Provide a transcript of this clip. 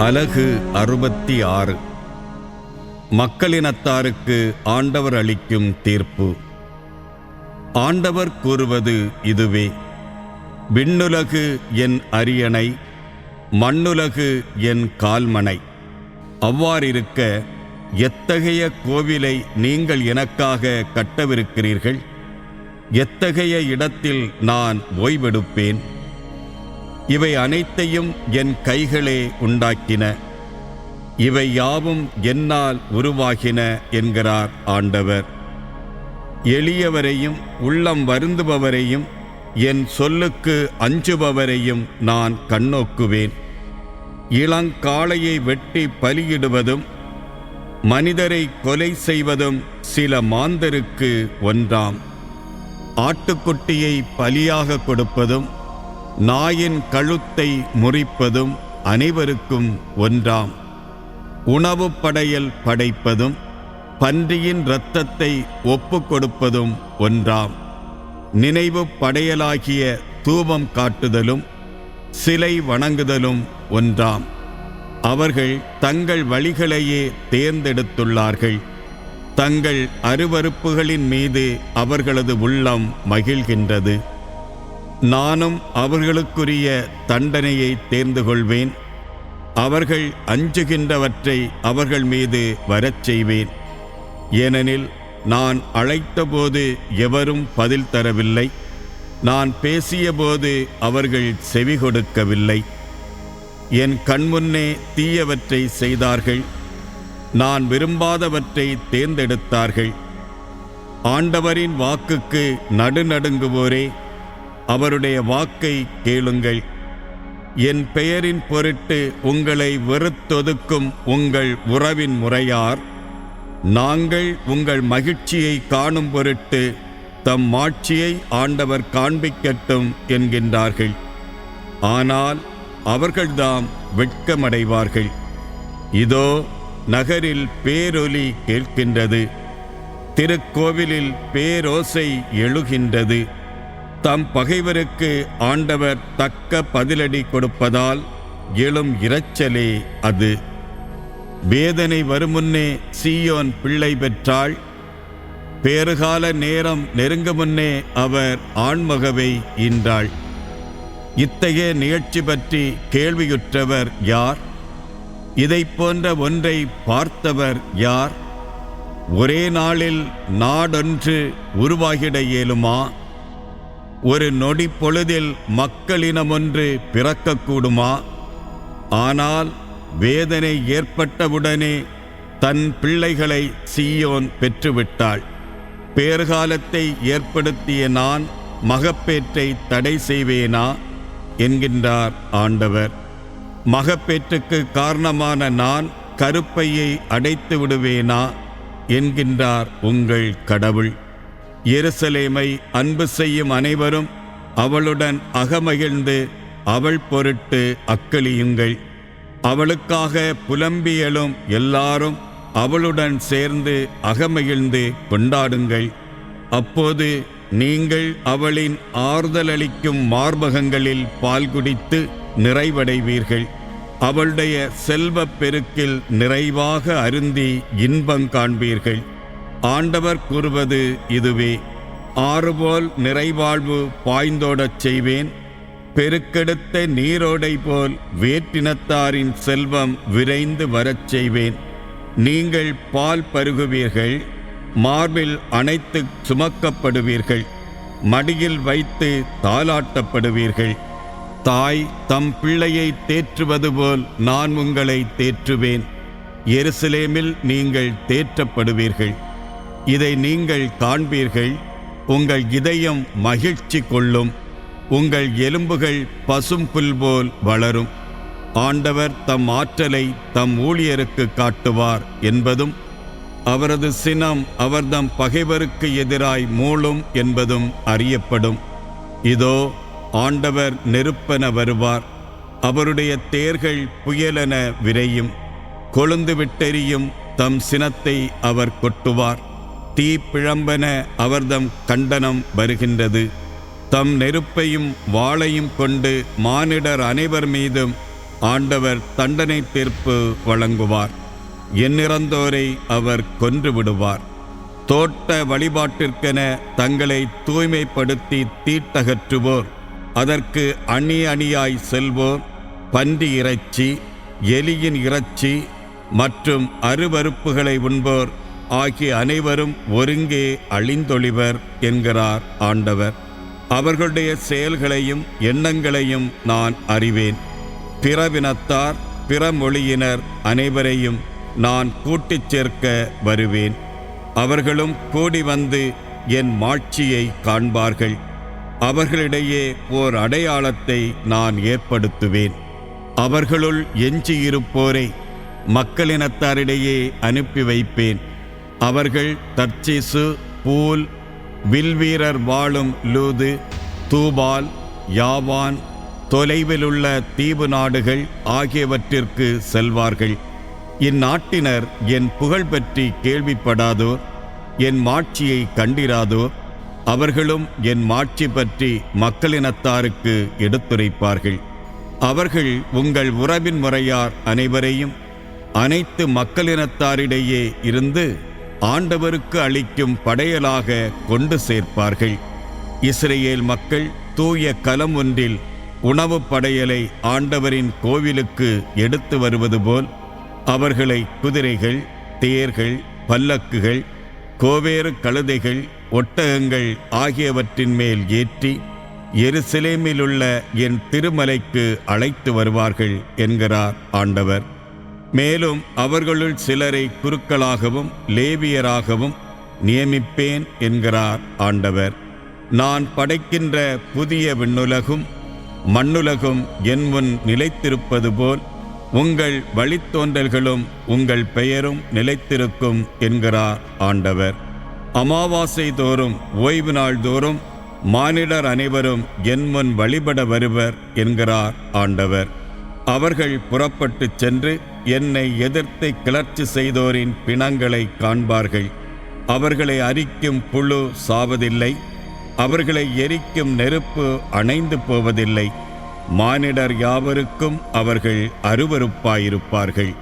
அலகு 66. மக்களினத்தாருக்கு ஆண்டவர் அளிக்கும் தீர்ப்பு. ஆண்டவர் கூறுவது இதுவே: விண்ணுலகு என் அரியணை, மண்ணுலகு என் கால்மனை. அவ்வாறிருக்க எத்தகைய கோவிலை நீங்கள் எனக்காக கட்டவிருக்கிறீர்கள்? எத்தகைய இடத்தில் நான் ஓய்வெடுப்பேன்? இவை அனைத்தையும் என் கைகளே உண்டாக்கின, இவை யாவும் என்னால் உருவாகின என்கிறார் ஆண்டவர். எளியவரையும் உள்ளம் வருந்துபவரையும் என் சொல்லுக்கு அஞ்சுபவரையும் நான் கண்ணோக்குவேன். இளங்காளையை வெட்டி பலியிடுவதும் மனிதரை கொலை செய்வதும் சில மாந்தருக்கு ஒன்றாம். ஆட்டுக்குட்டியை பலியாக கொடுப்பதும் நாயின் கழுத்தை முறிப்பதும் அனைவருக்கும் ஒன்றாம். உணவு படையல் படைப்பதும் பன்றியின் இரத்தத்தை ஒப்புக் கொடுப்பதும் ஒன்றாம். நினைவு படையலாகிய தூபம் காட்டுதலும் சிலை வணங்குதலும் ஒன்றாம். அவர்கள் தங்கள் வழிகளையே தேர்ந்தெடுத்துள்ளார்கள். தங்கள் அருவருப்புகளின் மீது அவர்களது உள்ளம் மகிழ்கின்றது. நானும் அவர்களுக்குரிய தண்டனையை தேர்ந்து கொள்வேன். அவர்கள் அஞ்சுகின்றவற்றை அவர்கள் மீது வரச் செய்வேன். ஏனெனில் நான் அழைத்தபோது எவரும் பதில் தரவில்லை, நான் பேசியபோது அவர்கள் செவி கொடுக்கவில்லை. என் கண்முன்னே தீயவற்றை செய்தார்கள், நான் விரும்பாதவற்றை தேர்ந்தெடுத்தார்கள். ஆண்டவரின் வாக்குக்கு நடுநடுங்குவோரே, அவருடைய வாக்கை கேளுங்கள். என் பெயரின் பொருட்டு உங்களை வெறுத்தொதுக்கும் உங்கள் உறவின் முறையார், நாங்கள் உங்கள் மகிழ்ச்சியை காணும் பொருட்டு தம் மாட்சியை ஆண்டவர் காண்பிக்கட்டும் என்கின்றார்கள். ஆனால் அவர்கள்தாம் வெட்கமடைவார்கள். இதோ நகரில் பேரொலி கேட்கின்றது, திருக்கோவிலில் பேரோசை எழுகின்றது. தம் பகைவருக்கு ஆண்டவர் தக்க பதிலடி கொடுப்பதால் எழும் இரைச்சலே அது. வேதனை வருமுன்னே சீயோன் பிள்ளை பெற்றாள். பேறுகால நேரம் நெருங்கும் முன்னே அவர் ஆண்மகவை ஈன்றாள். இத்தகைய நிகழ்ச்சி பற்றி கேள்வியுற்றவர் யார்? இதைப் போன்ற ஒன்றை பார்த்தவர் யார்? ஒரே நாளில் நாடொன்று உருவாகிட இயலுமா? ஒரு நொடி பொழுதில் மக்களினமொன்று பிறக்கக்கூடுமா? ஆனால் வேதனை ஏற்பட்டவுடனே தன் பிள்ளைகளை சீயோன் பெற்றுவிட்டாள். பேறுகாலத்தை ஏற்படுத்திய நான் மகப்பேற்றை தடை செய்வேனா என்கின்றார் ஆண்டவர். மகப்பேற்றுக்கு காரணமான நான் கருப்பையை அடைத்து விடுவேனா என்கின்றார் உங்கள் கடவுள். எருசலேமை அன்பு செய்யும் அனைவரும் அவளுடன் அகமகிழ்ந்து அவள் பொருட்டு அக்களியுங்கள். அவளுக்காக புலம்பியலும் எல்லாரும் அவளுடன் சேர்ந்து அகமகிழ்ந்து கொண்டாடுங்கள். அப்போது நீங்கள் அவளின் ஆறுதலளிக்கும் மார்பகங்களில் பால் குடித்து நிறைவடைவீர்கள். அவளுடைய செல்வப் பெருக்கில் நிறைவாக அருந்தி இன்பம் காண்பீர்கள். ஆண்டவர் கூறுவது இதுவே: ஆறுபோல் நிறைவாழ்வு பாய்ந்தோடச் செய்வேன். பெருக்கெடுத்த நீரோடை போல் வேற்றினத்தாரின் செல்வம் விரைந்து வரச் செய்வேன். நீங்கள் பால் பருகுவீர்கள், மார்பில் அணைத்து சுமக்கப்படுவீர்கள், மடியில் வைத்து தாலாட்டப்படுவீர்கள். தாய் தம் பிள்ளையை தேற்றுவது போல் நான் உங்களை தேற்றுவேன். எருசலேமில் நீங்கள் தேற்றப்படுவீர்கள். இதை நீங்கள் காண்பீர்கள். உங்கள் இதயம் மகிழ்ச்சி கொள்ளும், உங்கள் எலும்புகள் பசும் புல் போல் வளரும். ஆண்டவர் தம் ஆற்றலை தம் ஊழியருக்கு காட்டுவார் என்பதும், அவரது சினம் அவர்தம் பகைவருக்கு எதிராய் மூளும் என்பதும் அறியப்படும். இதோ ஆண்டவர் நெருப்பென வருவார், அவருடைய தேர்கள் புயலென விரையும். கொழுந்து விட்டெறியும் தம் சினத்தை அவர் கொட்டுவார். தீப்பிழம்பென அவர்தம் கண்டனம் வருகின்றது. தம் நெருப்பையும் வாளையும் கொண்டு மானிடர் அனைவர் மீதும் ஆண்டவர் தண்டனை தீர்ப்பு வழங்குவார். எண்ணிறந்தோரை அவர் கொன்று விடுவார். தோட்ட வழிபாட்டிற்கென தங்களை தூய்மைப்படுத்தி தீட்டகற்றுவோர், அதற்கு அணி அணியாய் செல்வோர், பன்றி இறைச்சி, எலியின் இறைச்சி மற்றும் அருவருப்புகளை உண்போர் ஆகிய அனைவரும் ஒருங்கே அழிந்தொழிவர் என்கிறார் ஆண்டவர். அவர்களுடைய செயல்களையும் எண்ணங்களையும் நான் அறிவேன். பிறவினத்தார், பிற மொழியினர் அனைவரையும் நான் கூட்டிச் சேர்க்க வருவேன். அவர்களும் கூடி வந்து என் மாட்சியை காண்பார்கள். அவர்களிடையே ஓர் அடையாளத்தை நான் ஏற்படுத்துவேன். அவர்களுள் எஞ்சியிருப்போரை மக்களினத்தாரிடையே அனுப்பி வைப்பேன். அவர்கள் தர்ச்சீசு, பூல், வில்வீரர் வாழும் லூது, தூபால், யாவான், தொலைவிலுள்ள தீவு நாடுகள் ஆகியவற்றிற்கு செல்வார்கள். இந்நாட்டினர் என் புகழ் பற்றி கேள்விப்படாதோர், என் மாட்சியை கண்டிராதோர். அவர்களும் என் மாட்சி பற்றி மக்களினத்தாருக்கு எடுத்துரைப்பார்கள். அவர்கள் உங்கள் உறவின் முறையார் அனைவரையும் அனைத்து மக்களினத்தாரிடையே இருந்து ஆண்டவருக்கு அளிக்கும் படையலாக கொண்டு சேர்ப்பார்கள். இஸ்ரேல் மக்கள் தூய கலம் ஒன்றில் உணவு படையலை ஆண்டவரின் கோவிலுக்கு எடுத்து வருவது போல் அவர்களை குதிரைகள், தேர்கள், பல்லக்குகள், கோவேறு கழுதைகள், ஒட்டகங்கள் ஆகியவற்றின் மேல் ஏற்றி எருசலேமிலுள்ள என் திருமலைக்கு அழைத்து வருவார்கள் என்கிறார் ஆண்டவர். மேலும் அவர்களுள் சிலரை குருக்களாகவும் லேவியராகவும் நியமிப்பேன் என்கிறார் ஆண்டவர். நான் படைக்கின்ற புதிய விண்ணுலகும் மண்ணுலகும் என் முன் நிலைத்திருப்பது போல் உங்கள் வழித்தோன்றல்களும் உங்கள் பெயரும் நிலைத்திருக்கும் என்கிறார் ஆண்டவர். அமாவாசை தோறும் ஓய்வு நாள் தோறும் மானிடர் அனைவரும் என் முன் வழிபட வருவர் என்கிறார் ஆண்டவர். அவர்கள் புறப்பட்டுச் சென்று என்னை எதிர்த்து கிளர்ச்சி செய்தோரின் பிணங்களை காண்பார்கள். அவர்களை அரிக்கும் புழு சாவதில்லை, அவர்களை எரிக்கும் நெருப்பு அணைந்து போவதில்லை. மானிடர் யாவருக்கும் அவர்கள் அருவருப்பாயிருப்பார்கள்.